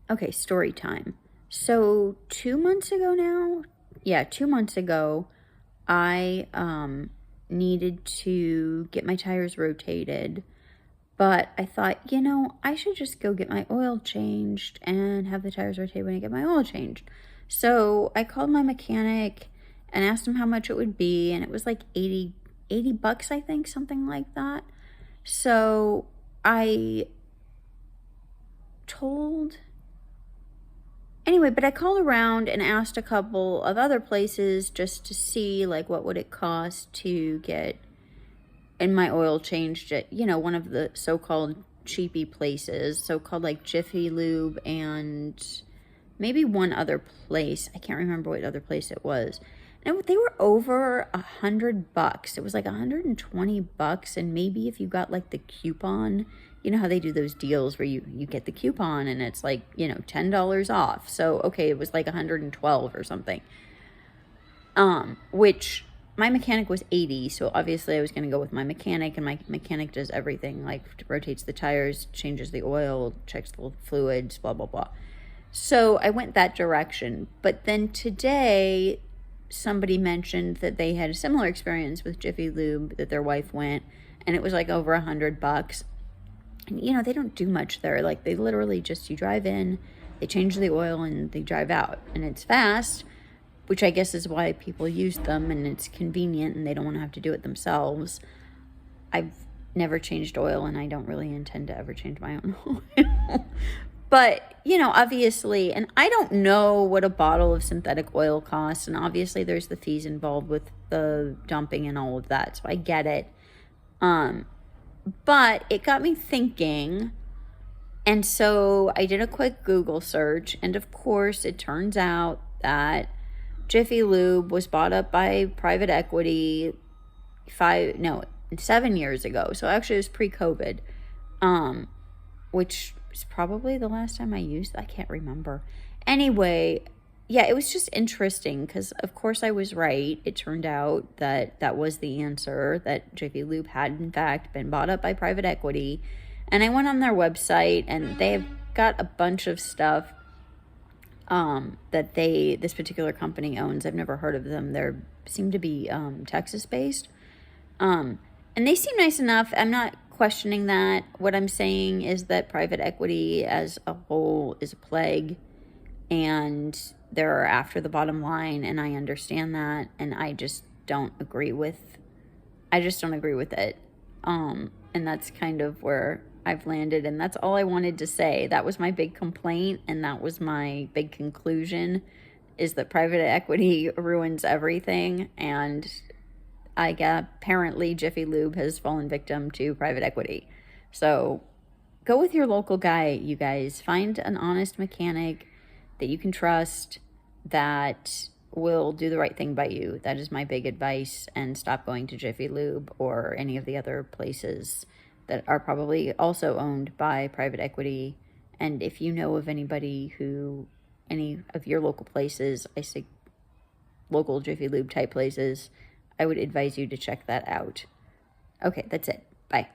Okay, story time. So 2 months ago now, yeah, 2 months ago, I needed to get my tires rotated, but I thought, I should just go get my oil changed and have the tires rotated when I get my oil changed. So I called my mechanic and asked him how much it would be, and it was like 80 bucks, I think, something like that. So I told Anyway, but I called around and asked a couple of other places just to see like what would it cost to get in my oil changed at, one of the so-called cheapy places, so-called like Jiffy Lube and maybe one other place. I can't remember what other place it was. And they were over $100. It was like $120, and maybe if you got like the coupon, you know how they do those deals where you get the coupon and it's like, $10 off. So okay, it was like 112 or something. Which my mechanic was 80, so obviously I was going to go with my mechanic, and my mechanic does everything, like rotates the tires, changes the oil, checks the fluids, blah blah blah. So I went that direction. But then today, somebody mentioned that they had a similar experience with Jiffy Lube, that their wife went, and it was like over $100. And they don't do much there. Like they literally just, you drive in, they change the oil, and they drive out. And it's fast, which I guess is why people use them, and it's convenient and they don't want to have to do it themselves. I've never changed oil, and I don't really intend to ever change my own oil. But, obviously, and I don't know what a bottle of synthetic oil costs, and obviously there's the fees involved with the dumping and all of that, so I get it. But it got me thinking, and so I did a quick Google search, and of course it turns out that Jiffy Lube was bought up by private equity 7 years ago. So actually it was pre-COVID, which was probably the last time I used it. I can't remember. Anyway, yeah, it was just interesting because, of course, I was right. It turned out that that was the answer, that Jiffy Lube had, in fact, been bought up by private equity. And I went on their website, and they've got a bunch of stuff that this particular company owns. I've never heard of them. They seem to be Texas based. And they seem nice enough. I'm not questioning that. What I'm saying is that private equity as a whole is a plague, and they're after the bottom line, and I understand that, and I just don't agree with it. And that's kind of where I've landed, and that's all I wanted to say. That was my big complaint, and that was my big conclusion, is that private equity ruins everything, and apparently Jiffy Lube has fallen victim to private equity. So go with your local guy, you guys. Find an honest mechanic that you can trust, that will do the right thing by you. That is my big advice. And stop going to Jiffy Lube or any of the other places that are probably also owned by private equity. And if you know of any of your local places, I say local Jiffy Lube type places, I would advise you to check that out. Okay, that's it. Bye.